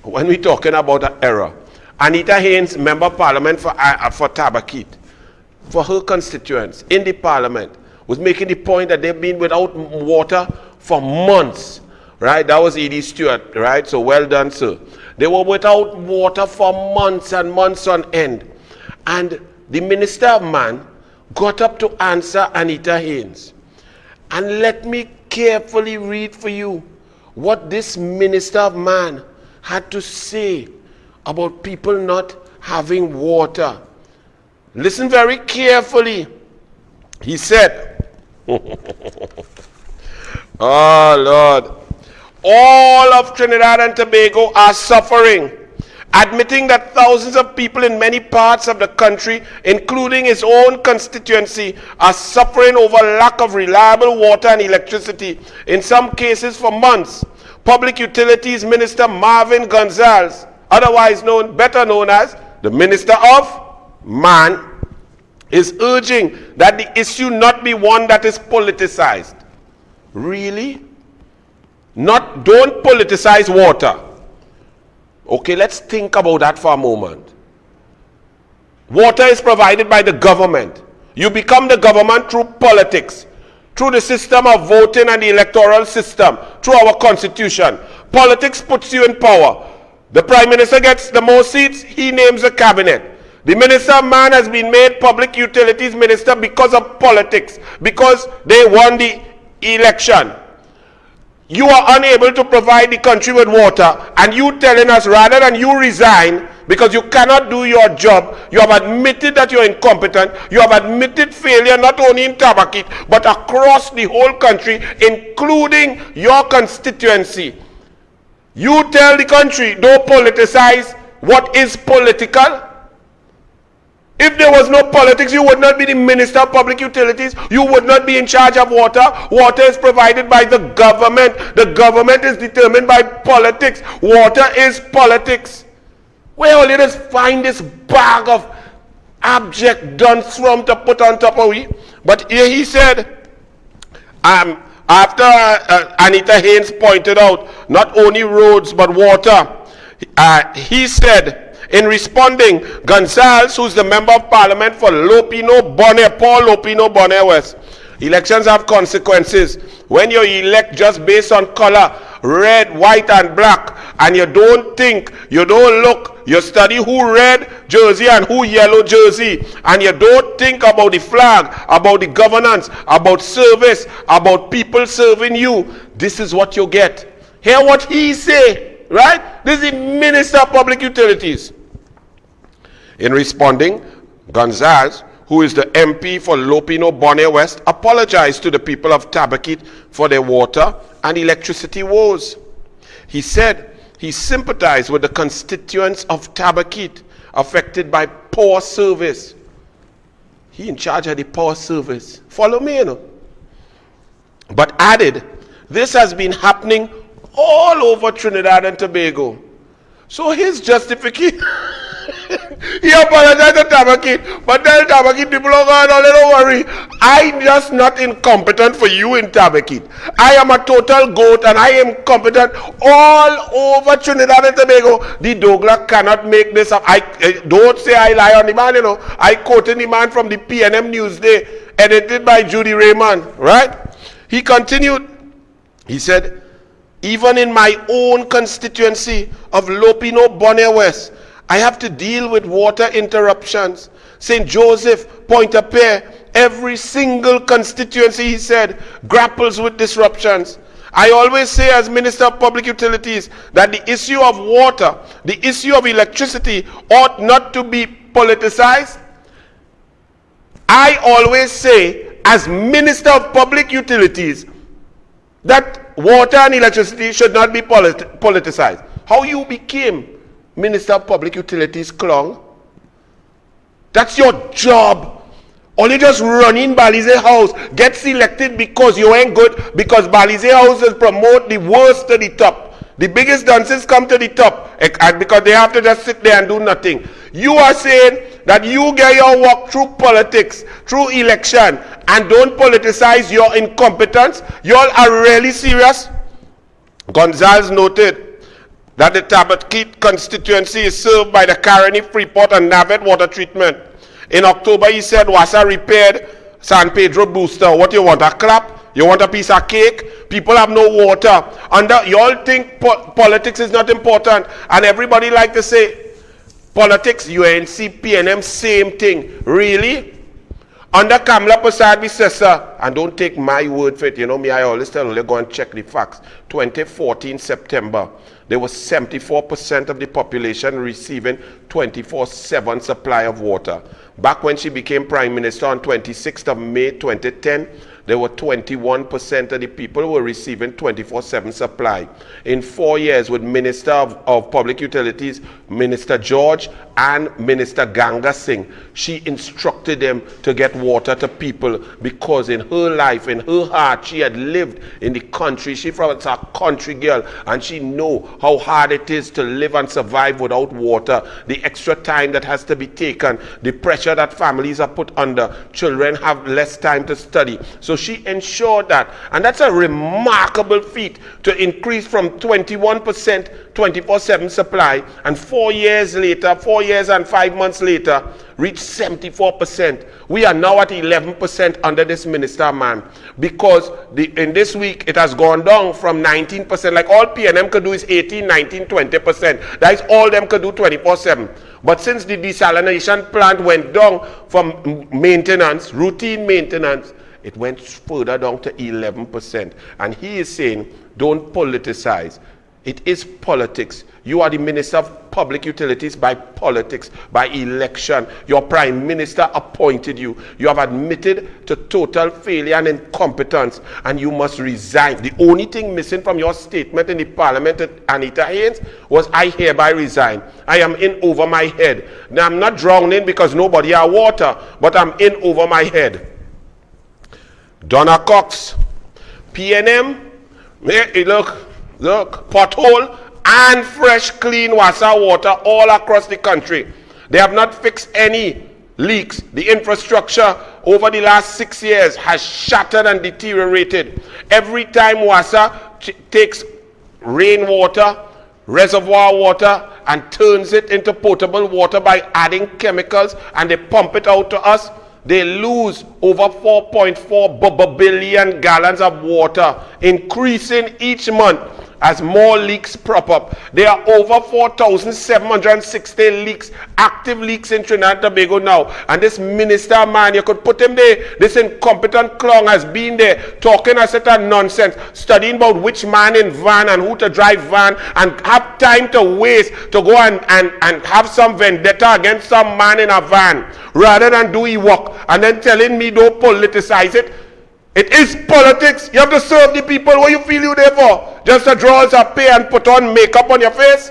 when we're talking about an error. Anita Haynes, Member of Parliament for Tabakit, for her constituents in the Parliament, was making the point that they've been without water for months, right? That was Edie Stewart, right? So well done, sir. They were without water for months and months on end. And the Minister of Man got up to answer Anita Haynes. And let me carefully read for you what this Minister of Man had to say about people not having water. Listen very carefully. He said, oh Lord, all of Trinidad and Tobago are suffering, admitting that thousands of people in many parts of the country, including his own constituency, are suffering over lack of reliable water and electricity, in some cases for months. Public Utilities Minister Marvin Gonzalez, otherwise better known as the Minister of Man, is urging that the issue not be one that is politicized. Really? Don't politicize water. Okay, let's think about that for a moment. Water is provided by the government. You become the government through politics, through the system of voting and the electoral system, through our constitution. Politics puts you in power. The Prime Minister gets the most seats, he names a cabinet. The Minister of Man has been made Public Utilities Minister because of politics, because they won the election. You are unable to provide the country with water, and you telling us rather than you resign because you cannot do your job, you have admitted that you're incompetent, you have admitted failure not only in Tabakit, but across the whole country, including your constituency. You tell the country, don't politicize what is political. If there was no politics, you would not be the Minister of Public Utilities. You would not be in charge of water. Water is provided by the government. The government is determined by politics. Water is politics. Where will you just find this bag of abject dunce from to put on top of we? But here he said, after Anita Haynes pointed out not only roads but water, he said, in responding, Gonzalez, who's the Member of Parliament for Lopino Bonner, Paul Lopino Bonner West. Elections have consequences. When you elect just based on color, red, white, and black, and you don't think, you don't look, you study who red jersey and who yellow jersey, and you don't think about the flag, about the governance, about service, about people serving you, this is what you get. Hear what he say, right? This is the Minister of Public Utilities. In responding, Gonzalez, who is the MP for Lopino Bonner West, apologized to the people of Tabakit for their water and electricity woes. He said he sympathized with the constituents of Tabakit affected by poor service. He in charge of the poor service. Follow me, you know. But added, this has been happening all over Trinidad and Tobago. So his justification, he apologized to Tabakit, but tell Tabakit people, oh God, don't worry. I'm just not incompetent for you in Tabakit. I am a total goat and I am competent all over Trinidad and Tobago. The Douglar cannot make this up. I don't say I lie on the man, you know. I quoted the man from the PNM Newsday, edited by Judy Raymond, right? He continued, he said, even in my own constituency of Lopino Bonner West, I have to deal with water interruptions. St. Joseph, Pointe-a-Pierre, every single constituency, he said, grapples with disruptions. I always say as Minister of Public Utilities that the issue of water, the issue of electricity ought not to be politicized. I always say as Minister of Public Utilities that water and electricity should not be politicized. How you became Minister of Public Utilities, Klong? That's your job. Only just running Balize House. Get selected because you ain't good, because Balize House will promote the worst to the top. The biggest dunces come to the top because they have to just sit there and do nothing. You are saying that you get your work through politics, through election, and don't politicize your incompetence. You all are really serious? Gonzalez noted that the Tabatkit constituency is served by the Caroni, Freeport, and Navet water treatment. In October, he said Wassa repaired San Pedro booster. What you want, a clap? You want a piece of cake? People have no water. You all think politics is not important, and everybody like to say, politics, UNC, PNM, same thing. Really? Under Kamla Prasad Visesa, and don't take my word for it, you know me, I always tell you, go and check the facts. 2014 September, there was 74% of the population receiving 24/7 supply of water. Back when she became Prime Minister on 26th of May 2010, there were 21% of the people who were receiving 24/7 supply. In 4 years with Minister of Public Utilities, Minister George and Minister Ganga Singh, she instructed them to get water to people because in her life, in her heart, she had lived in the country. She was a country girl and she know how hard it is to live and survive without water. The extra time that has to be taken, the pressure that families are put under, children have less time to study. So she ensured that, and that's a remarkable feat to increase from 21% 24/7 supply, and 4 years later, 4 years and 5 months later, reach 74%. We are now at 11% under this minister man, because in this week it has gone down from 19%. Like all PNM could do is 18, 19, 20%. That is all them could do 24/7. But since the desalination plant went down from maintenance, routine maintenance, it went further down to 11%. And he is saying, don't politicize. It is politics. You are the Minister of Public Utilities by politics, by election. Your Prime Minister appointed you. You have admitted to total failure and incompetence, and you must resign. The only thing missing from your statement in the Parliament, Anita Haynes, was I hereby resign. I am in over my head. Now, I'm not drowning because nobody has water, but I'm in over my head. Donna Cox, PNM, look, pothole and fresh, clean Wassa water all across the country. They have not fixed any leaks. The infrastructure over the last 6 years has shattered and deteriorated. Every time Wassa takes rainwater, reservoir water, and turns it into potable water by adding chemicals, and they pump it out to us, they lose over 4.4 billion gallons of water, increasing each month as more leaks prop up. There are over 4,760 leaks, active leaks in Trinidad and Tobago now. And this minister man, you could put him there, this incompetent clown has been there talking a set of nonsense, studying about which man in van and who to drive van, and have time to waste to go and have some vendetta against some man in a van, rather than do his work, and then telling me don't politicize it. It is politics. You have to serve the people. What you feel you there for? Just to draw us a pay and put on makeup on your face?